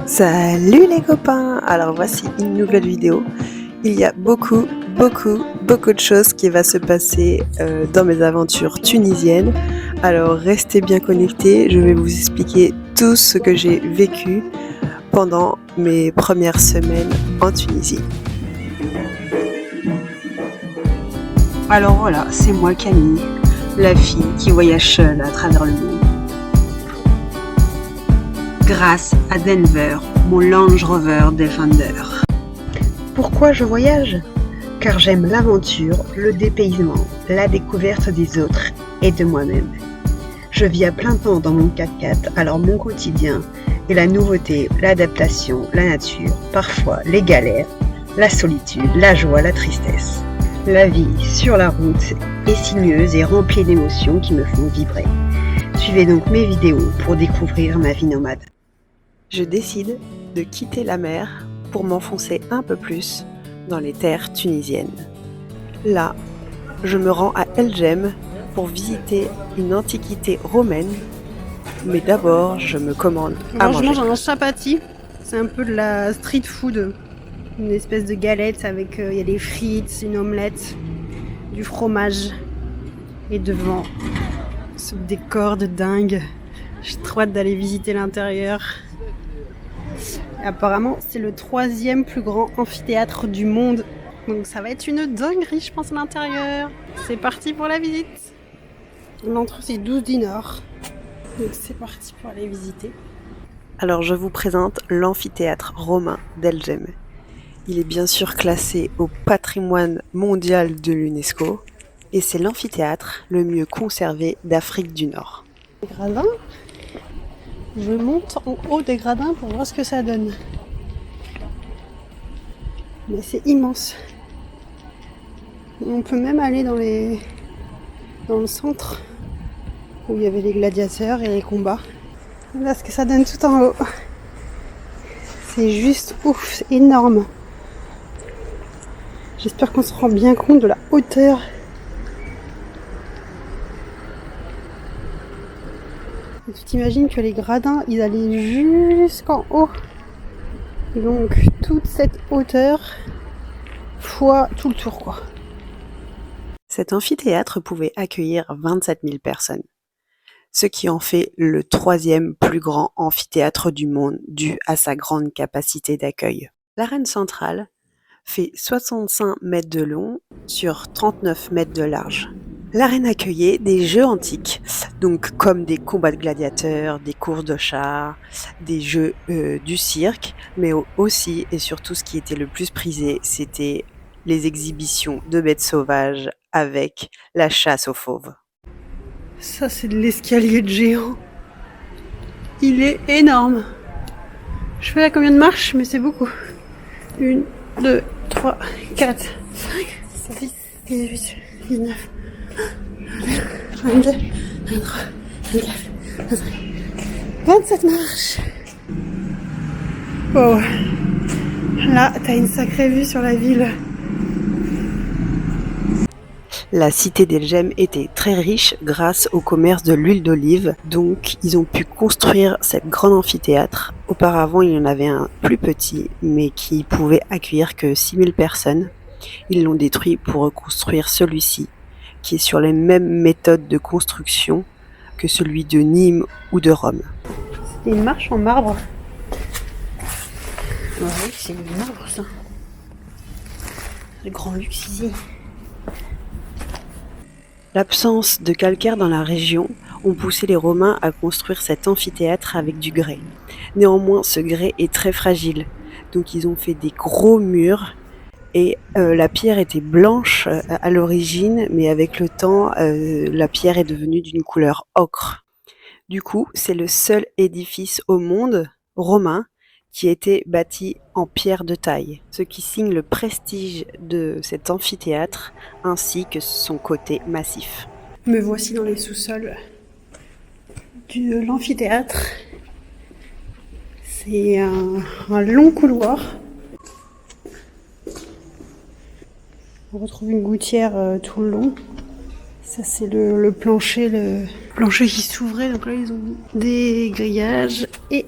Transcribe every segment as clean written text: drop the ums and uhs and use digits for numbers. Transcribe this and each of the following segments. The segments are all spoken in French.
Salut les copains! Alors voici une nouvelle vidéo. Il y a beaucoup de choses qui va se passer dans mes aventures tunisiennes. Alors restez bien connectés, je vais vous expliquer tout ce que j'ai vécu pendant mes premières semaines en Tunisie. Alors voilà, c'est moi Camille, la fille qui voyage seule à travers le monde. Grâce à Denver, mon Land Rover Defender. Pourquoi je voyage? Car j'aime l'aventure, le dépaysement, la découverte des autres et de moi-même. Je vis à plein temps dans mon 4x4, alors mon quotidien est la nouveauté, l'adaptation, la nature, parfois les galères, la solitude, la joie, la tristesse. La vie sur la route est sinueuse et remplie d'émotions qui me font vibrer. Suivez donc mes vidéos pour découvrir ma vie nomade. Je décide de quitter la mer pour m'enfoncer un peu plus dans les terres tunisiennes. Là, je me rends à El Jem pour visiter une antiquité romaine, mais d'abord je me commande à manger. Je mange un chapati, c'est un peu de la street food, une espèce de galette avec il y a des frites, une omelette, du fromage et devant ce décor de dingue. J'ai trop hâte d'aller visiter l'intérieur. Et apparemment, c'est le 3e plus grand amphithéâtre du monde. Donc ça va être une dinguerie, je pense, à l'intérieur. C'est parti pour la visite. L'entrée, c'est 12 dinars. Donc c'est parti pour aller visiter. Alors je vous présente l'amphithéâtre romain d'El Jem. Il est bien sûr classé au patrimoine mondial de l'UNESCO et c'est l'amphithéâtre le mieux conservé d'Afrique du Nord. Les gradins. Je monte en haut des gradins pour voir ce que ça donne. Mais c'est immense. On peut même aller dans le centre où il y avait les gladiateurs et les combats. Voilà ce que ça donne tout en haut. C'est juste ouf, c'est énorme. J'espère qu'on se rend bien compte de la hauteur. Et tu t'imagines que les gradins, ils allaient jusqu'en haut. Et donc toute cette hauteur fois tout le tour, quoi. Cet amphithéâtre pouvait accueillir 27 000 personnes, ce qui en fait le 3e plus grand amphithéâtre du monde dû à sa grande capacité d'accueil. L'arène centrale fait 65 mètres de long sur 39 mètres de large. L'arène accueillait des jeux antiques, donc comme des combats de gladiateurs, des courses de chars, des jeux du cirque, mais aussi et surtout ce qui était le plus prisé, c'était les exhibitions de bêtes sauvages avec la chasse aux fauves. Ça, c'est de l'escalier de géant. Il est énorme. Je fais là combien de marches, mais c'est beaucoup. 1, 2, 3, 4, 5, 6, 18, 19, 22, 23, 24, 25, 27 marches. Wow. Là, t'as une sacrée vue sur la ville. La cité d'El Jem était très riche grâce au commerce de l'huile d'olive, donc ils ont pu construire cette grande amphithéâtre. Auparavant, il y en avait un plus petit, mais qui pouvait accueillir que 6000 personnes. Ils l'ont détruit pour reconstruire celui-ci, qui est sur les mêmes méthodes de construction que celui de Nîmes ou de Rome. C'est une marche en marbre. Oui, c'est du marbre, ça. Le grand luxe ici. L'absence de calcaire dans la région ont poussé les Romains à construire cet amphithéâtre avec du grès. Néanmoins, ce grès est très fragile, donc ils ont fait des gros murs et la pierre était blanche à l'origine, mais avec le temps, la pierre est devenue d'une couleur ocre. Du coup, c'est le seul édifice au monde romain qui a été bâti en pierre de taille, ce qui signe le prestige de cet amphithéâtre ainsi que son côté massif. Me voici dans les sous-sols de l'amphithéâtre. C'est un long couloir. On retrouve une gouttière tout le long. Ça c'est le plancher qui s'ouvrait. Donc là ils ont des grillages et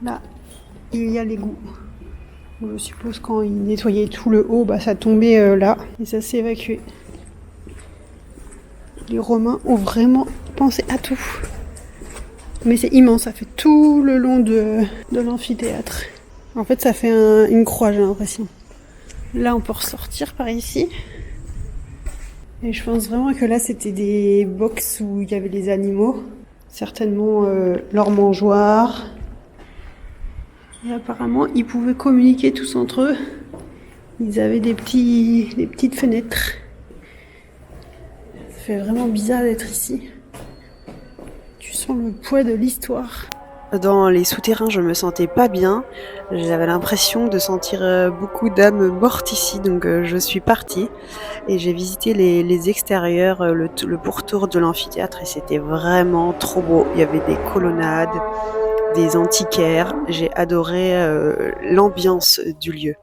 Là, il y a l'égout. Je suppose quand ils nettoyaient tout le haut, ça tombait là et ça s'est évacué. Les Romains ont vraiment pensé à tout. Mais c'est immense, ça fait tout le long de l'amphithéâtre. En fait, ça fait une croix, j'ai l'impression. Là, on peut ressortir par ici. Et je pense vraiment que là, c'était des box où il y avait les animaux. Certainement leur mangeoire. Et apparemment, ils pouvaient communiquer tous entre eux. Ils avaient des petites fenêtres. Ça fait vraiment bizarre d'être ici. Tu sens le poids de l'histoire. Dans les souterrains, je me sentais pas bien. J'avais l'impression de sentir beaucoup d'âmes mortes ici, donc je suis partie et j'ai visité les extérieurs, le pourtour de l'amphithéâtre et c'était vraiment trop beau. Il y avait des colonnades, des antiquaires. J'ai adoré l'ambiance du lieu.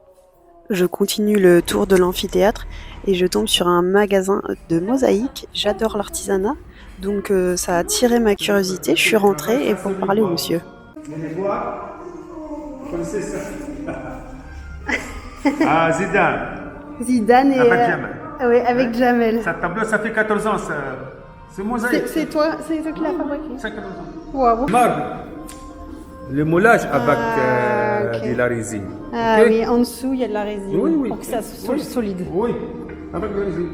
Je continue le tour de l'amphithéâtre et je tombe sur un magasin de mosaïques. J'adore l'artisanat. Donc ça a attiré ma curiosité, je suis rentrée et pour parler au monsieur. Ah, Zidane. Zidane et... Avec Jamel. Oui, avec Jamel. Ce tableau, ça fait 14 ans, c'est mosaïque. C'est toi qui l'as fabriqué? C'est 14 ans. Waouh. Marbre. Le moulage avec de la résine. Ah Okay? oui, en dessous, il y a de la résine Oui. pour que ça soit solide. Oui, avec de la résine.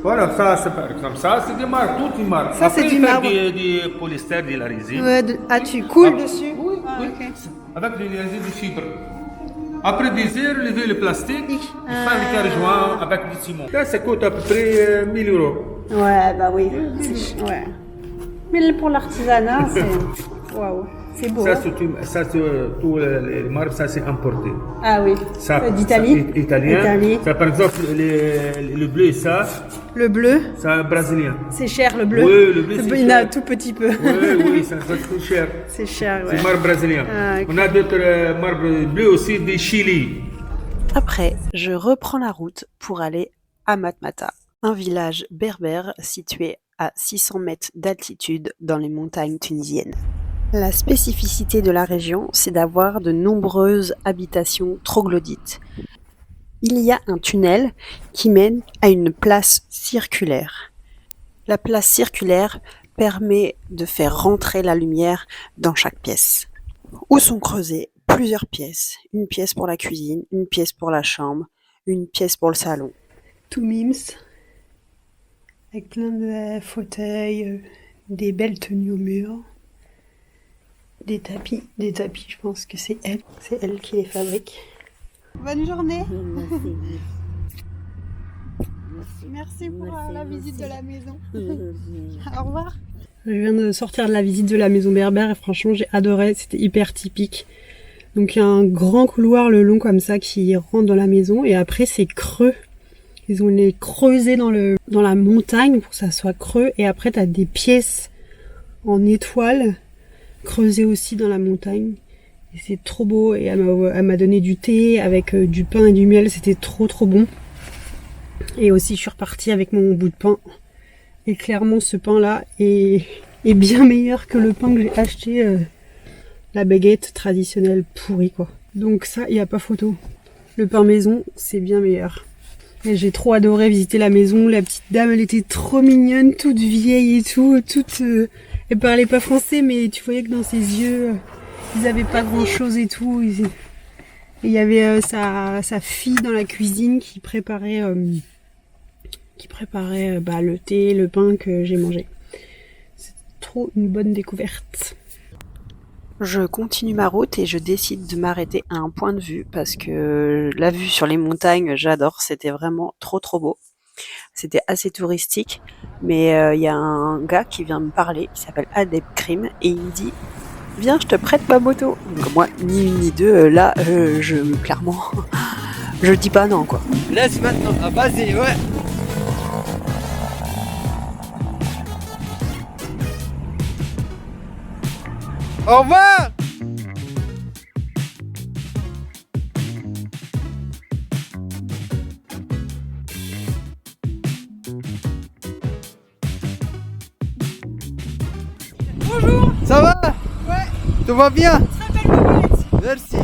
Voilà, ça, c'est par exemple, ça, c'est du marbre, tout est marbre. Ça, c'est Après, du marbre. Du polyester, de la résine. Tu coules dessus? Oui, oui. Ok. Avec de la résine de fibre. Après des heures, lever le plastique, faire le carré joint avec du ciment. Là, ça coûte à peu près 1000 €. Ouais, oui. Ouais. Mais pour l'artisanat, c'est... Waouh, c'est beau. Ça, tout les marbres, ça, c'est importé. Ah oui, Ça, d'Italie. ça, italien. Italie. Ça, par exemple, le bleu, ça, Le bleu, c'est brésilien. c'est cher le bleu. Oui, le bleu, c'est Il y en a cher. tout petit peu. Oui, ça coûte cher. C'est cher, ouais. C'est marbre brésilien. Ah, ok. On a d'autres marbres bleus aussi, du Chili. Après, je reprends la route pour aller à Matmata, un village berbère situé à 600 mètres d'altitude dans les montagnes tunisiennes. La spécificité de la région, c'est d'avoir de nombreuses habitations troglodytes. Il y a un tunnel qui mène à une place circulaire. La place circulaire permet de faire rentrer la lumière dans chaque pièce. Où sont creusées plusieurs pièces. Une pièce pour la cuisine, une pièce pour la chambre, une pièce pour le salon. Tout mims, avec plein de fauteuils, des belles tenues au mur. Des tapis, je pense que c'est elle qui les fabrique. Bonne journée. Merci pour la visite de la maison. Au revoir. Je viens de sortir de la visite de la maison berbère et franchement j'ai adoré, c'était hyper typique. Donc il y a un grand couloir le long comme ça qui rentre dans la maison et après c'est creux. Ils ont les creusé dans la montagne pour que ça soit creux et après t'as des pièces en étoile creusé aussi dans la montagne et c'est trop beau et elle m'a donné du thé avec du pain et du miel, c'était trop bon et aussi je suis repartie avec mon bout de pain et clairement ce pain là est bien meilleur que le pain que j'ai acheté, la baguette traditionnelle pourrie quoi, donc ça il n'y a pas photo, le pain maison c'est bien meilleur. Et j'ai trop adoré visiter la maison, la petite dame elle était trop mignonne, toute vieille et tout, elle parlait pas français mais tu voyais que dans ses yeux ils avaient pas grand chose et tout. Et il y avait sa fille dans la cuisine qui préparait le thé, le pain que j'ai mangé. C'est trop une bonne découverte. Je continue ma route et je décide de m'arrêter à un point de vue parce que la vue sur les montagnes, j'adore, c'était vraiment trop beau. C'était assez touristique, mais il y a un gars qui vient me parler, il s'appelle Adeb Krim et il me dit « Viens, je te prête ma moto ». Donc moi, ni une ni deux, là, clairement, je dis pas non quoi. Laisse maintenant, vas-y, ouais. Au revoir. Bonjour. Ça va? Ouais. Tout va bien? Merci.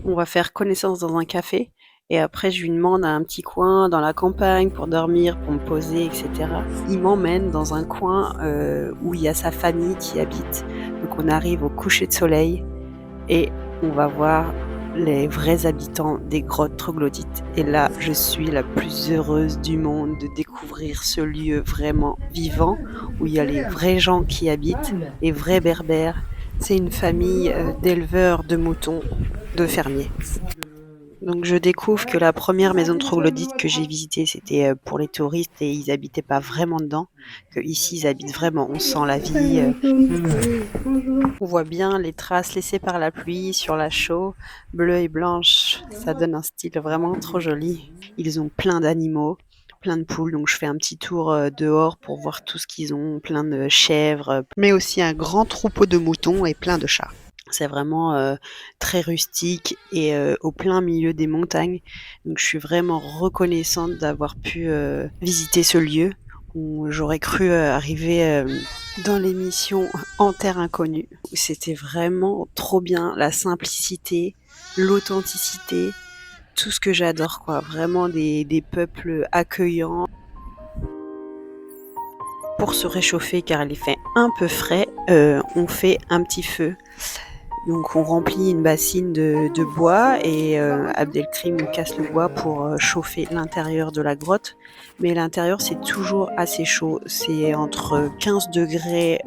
On va faire connaissance dans un café et après je lui demande un petit coin dans la campagne pour dormir, pour me poser, etc. Il m'emmène dans un coin où il y a sa famille qui habite. Donc on arrive au coucher de soleil et on va voir les vrais habitants des grottes troglodytes. Et là, je suis la plus heureuse du monde de découvrir ce lieu vraiment vivant où il y a les vrais gens qui habitent, les vrais berbères. C'est une famille d'éleveurs de moutons, de fermiers. Donc je découvre que la première maison de troglodytes que j'ai visitée, c'était pour les touristes et ils habitaient pas vraiment dedans. Que ici ils habitent vraiment, on sent la vie. On voit bien les traces laissées par la pluie sur la chaux, bleue et blanche. Ça donne un style vraiment trop joli. Ils ont plein d'animaux, plein de poules, donc je fais un petit tour dehors pour voir tout ce qu'ils ont, plein de chèvres, mais aussi un grand troupeau de moutons et plein de chats. C'est vraiment très rustique et au plein milieu des montagnes. Donc je suis vraiment reconnaissante d'avoir pu visiter ce lieu où j'aurais cru arriver dans l'émission En Terre Inconnue. C'était vraiment trop bien, la simplicité, l'authenticité, tout ce que j'adore, quoi. Vraiment des peuples accueillants. Pour se réchauffer, car il fait un peu frais, on fait un petit feu. Donc on remplit une bassine de bois et Abdelkrim casse le bois pour chauffer l'intérieur de la grotte. Mais l'intérieur, c'est toujours assez chaud. C'est entre 15 degrés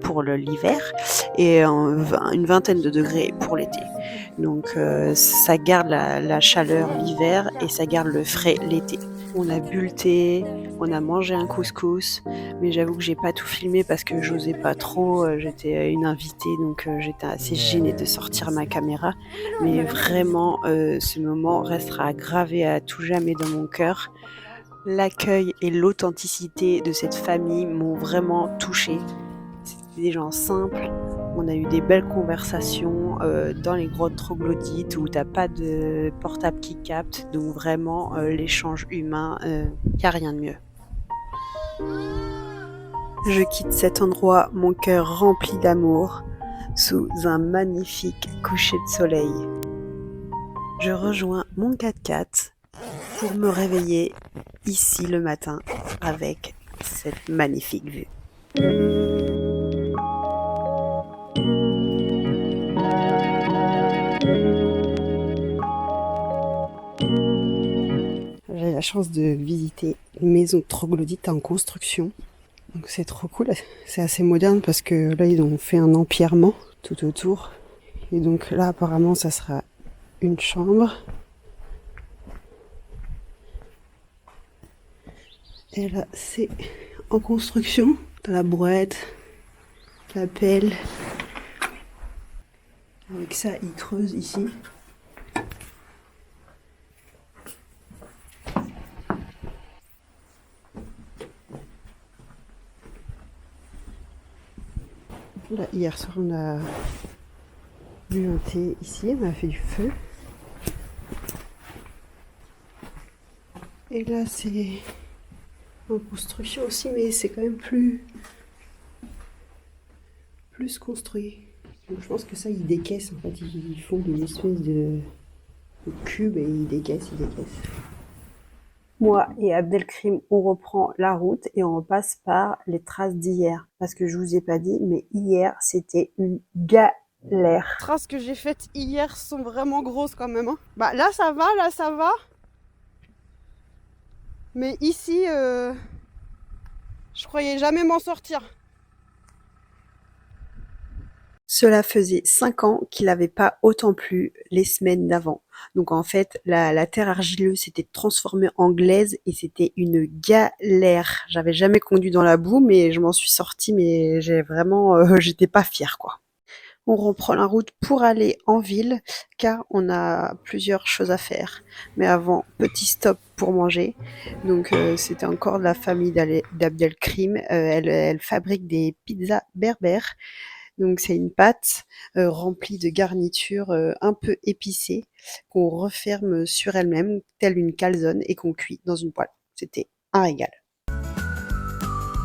pour l'hiver et une vingtaine de degrés pour l'été. Donc ça garde la chaleur l'hiver et ça garde le frais l'été. On a bu le thé, on a mangé un couscous, mais j'avoue que j'ai pas tout filmé parce que j'osais pas trop, j'étais une invitée donc j'étais assez gênée de sortir ma caméra. Mais vraiment, ce moment restera gravé à tout jamais dans mon cœur. L'accueil et l'authenticité de cette famille m'ont vraiment touchée. C'était des gens simples, on a eu des belles conversations dans les grottes troglodytes où t'as pas de portable qui capte, donc vraiment l'échange humain, y a rien de mieux. Je quitte cet endroit, mon cœur rempli d'amour, sous un magnifique coucher de soleil. Je rejoins mon 4x4 pour me réveiller ici le matin avec cette magnifique vue. J'ai la chance de visiter une maison troglodyte en construction. Donc c'est trop cool, c'est assez moderne parce que là ils ont fait un empierrement tout autour. Et donc là apparemment ça sera une chambre. Et là c'est en construction, t'as la brouette, la pelle. Avec ça ils creusent ici. Là, hier soir, on a bu un thé ici, on a fait du feu. Et là, c'est en construction aussi, mais c'est quand même plus construit. Donc, je pense que ça, ils décaissent. En fait, ils font des espèces de cubes et ils décaissent. Moi et Abdelkrim, on reprend la route et on repasse par les traces d'hier. Parce que je vous ai pas dit, mais hier, c'était une galère. Les traces que j'ai faites hier sont vraiment grosses quand même. Hein. Bah là, ça va. Mais ici, je croyais jamais m'en sortir. Cela faisait 5 ans qu'il n'avait pas autant plu les semaines d'avant. Donc en fait, la terre argileuse s'était transformée en glaise et c'était une galère. J'avais jamais conduit dans la boue, mais je m'en suis sortie, mais j'étais pas fière, quoi. On reprend la route pour aller en ville, car on a plusieurs choses à faire. Mais avant, petit stop pour manger. Donc c'était encore de la famille d'Abdelkrim. Elle fabrique des pizzas berbères. Donc c'est une pâte remplie de garnitures un peu épicées qu'on referme sur elle-même, telle une calzone, et qu'on cuit dans une poêle. C'était un régal.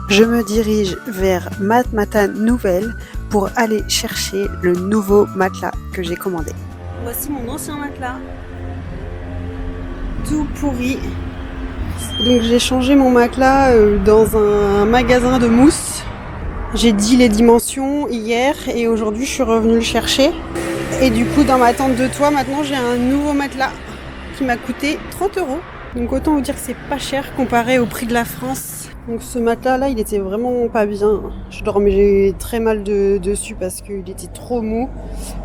Je me dirige vers Matmata Nouvelle pour aller chercher le nouveau matelas que j'ai commandé. Voici mon ancien matelas, tout pourri. Donc j'ai changé mon matelas dans un magasin de mousse. J'ai dit les dimensions hier et aujourd'hui je suis revenue le chercher. Et du coup dans ma tente de toit maintenant j'ai un nouveau matelas qui m'a coûté 30 €. Donc autant vous dire que c'est pas cher comparé au prix de la France. Donc ce matelas là il était vraiment pas bien. Je dormais très mal dessus parce qu'il était trop mou.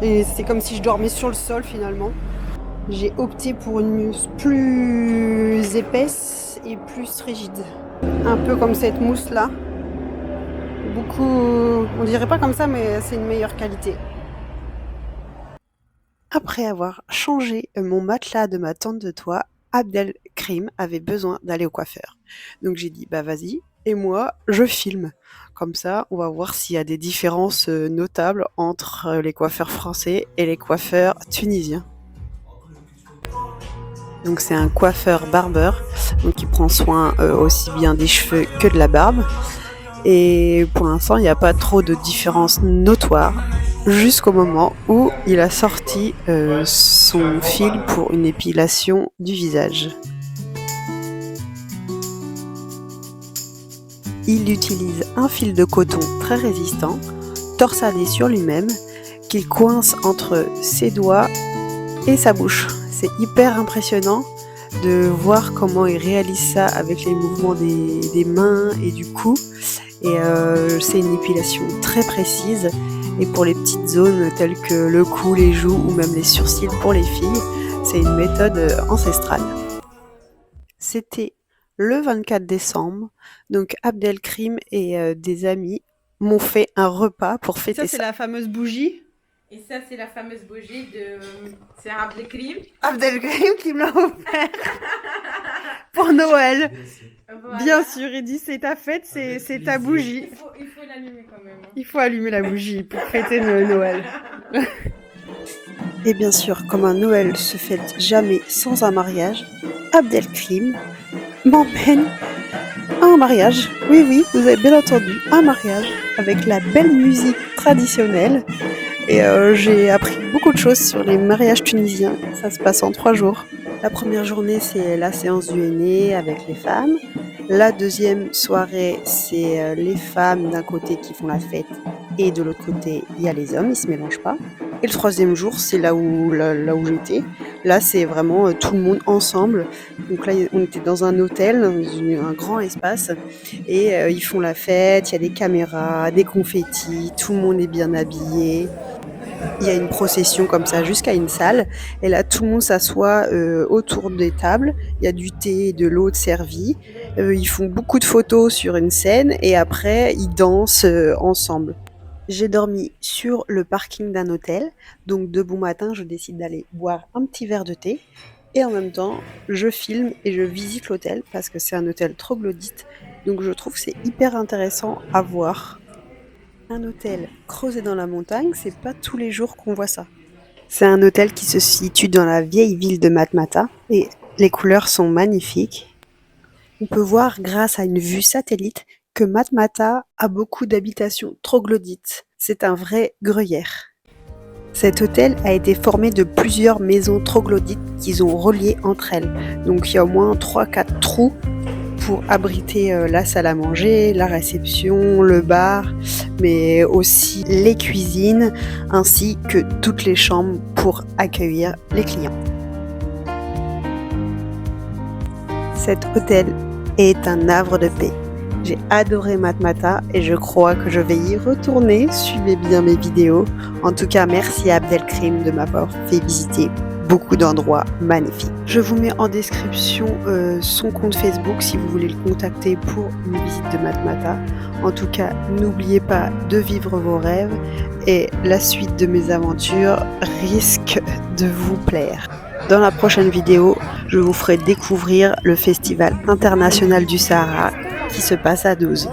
Et c'est comme si je dormais sur le sol finalement. J'ai opté pour une mousse plus épaisse et plus rigide. Un peu comme cette mousse là. Beaucoup, on dirait pas comme ça mais c'est une meilleure qualité. Après avoir changé mon matelas de ma tente de toit, Abdelkrim avait besoin d'aller au coiffeur. Donc j'ai dit bah vas-y et moi je filme. Comme ça on va voir s'il y a des différences notables entre les coiffeurs français et les coiffeurs tunisiens. Donc c'est un coiffeur barbeur donc qui prend soin aussi bien des cheveux que de la barbe. Et pour l'instant il n'y a pas trop de différences notoires jusqu'au moment où il a sorti son fil pour une épilation du visage. Il utilise un fil de coton très résistant, torsadé sur lui-même, qu'il coince entre ses doigts et sa bouche. C'est hyper impressionnant de voir comment il réalise ça avec les mouvements des mains et du cou. Et c'est une épilation très précise. Et pour les petites zones telles que le cou, les joues ou même les sourcils pour les filles, c'est une méthode ancestrale. C'était le 24 décembre, donc Abdelkrim et des amis m'ont fait un repas pour fêter ça. Ça c'est la fameuse bougie. Et ça c'est la fameuse bougie de... C'est Abdelkrim. Abdelkrim qui me l'a offert pour Noël. Voilà. Bien sûr, il dit c'est ta fête, c'est ta bougie. Il faut l'allumer quand même. Il faut allumer la bougie pour fêter Noël. Et bien sûr, comme un Noël se fête jamais sans un mariage, Abdelkrim m'emmène à un mariage. Oui, vous avez bien entendu, un mariage avec la belle musique traditionnelle. Et j'ai appris beaucoup de choses sur les mariages tunisiens. Ça se passe en 3 jours. La première journée, c'est la séance du henné avec les femmes. La deuxième soirée, c'est les femmes d'un côté qui font la fête et de l'autre côté, il y a les hommes, ils ne se mélangent pas. Et le troisième jour, c'est là où j'étais. Là, c'est vraiment tout le monde ensemble. Donc là, on était dans un hôtel, dans un grand espace. Et ils font la fête, il y a des caméras, des confettis, tout le monde est bien habillé. Il y a une procession comme ça jusqu'à une salle. Et là, tout le monde s'assoit autour des tables. Il y a du thé et de l'eau servie. Ils font beaucoup de photos sur une scène. Et après, ils dansent ensemble. J'ai dormi sur le parking d'un hôtel, donc de bon matin, je décide d'aller boire un petit verre de thé et en même temps, je filme et je visite l'hôtel parce que c'est un hôtel troglodyte, donc je trouve que c'est hyper intéressant à voir. Un hôtel creusé dans la montagne, c'est pas tous les jours qu'on voit ça. C'est un hôtel qui se situe dans la vieille ville de Matmata et les couleurs sont magnifiques. On peut voir grâce à une vue satellite que Matmata a beaucoup d'habitations troglodytes. C'est un vrai gruyère. Cet hôtel a été formé de plusieurs maisons troglodytes qu'ils ont reliées entre elles. Donc il y a au moins 3-4 trous pour abriter la salle à manger, la réception, le bar, mais aussi les cuisines, ainsi que toutes les chambres pour accueillir les clients. Cet hôtel est un havre de paix. J'ai adoré Matmata et je crois que je vais y retourner. Suivez bien mes vidéos. En tout cas, merci à Abdelkrim de m'avoir fait visiter beaucoup d'endroits magnifiques. Je vous mets en description son compte Facebook si vous voulez le contacter pour une visite de Matmata. En tout cas, n'oubliez pas de vivre vos rêves et la suite de mes aventures risque de vous plaire. Dans la prochaine vidéo, je vous ferai découvrir le Festival international du Sahara qui se passe à 12.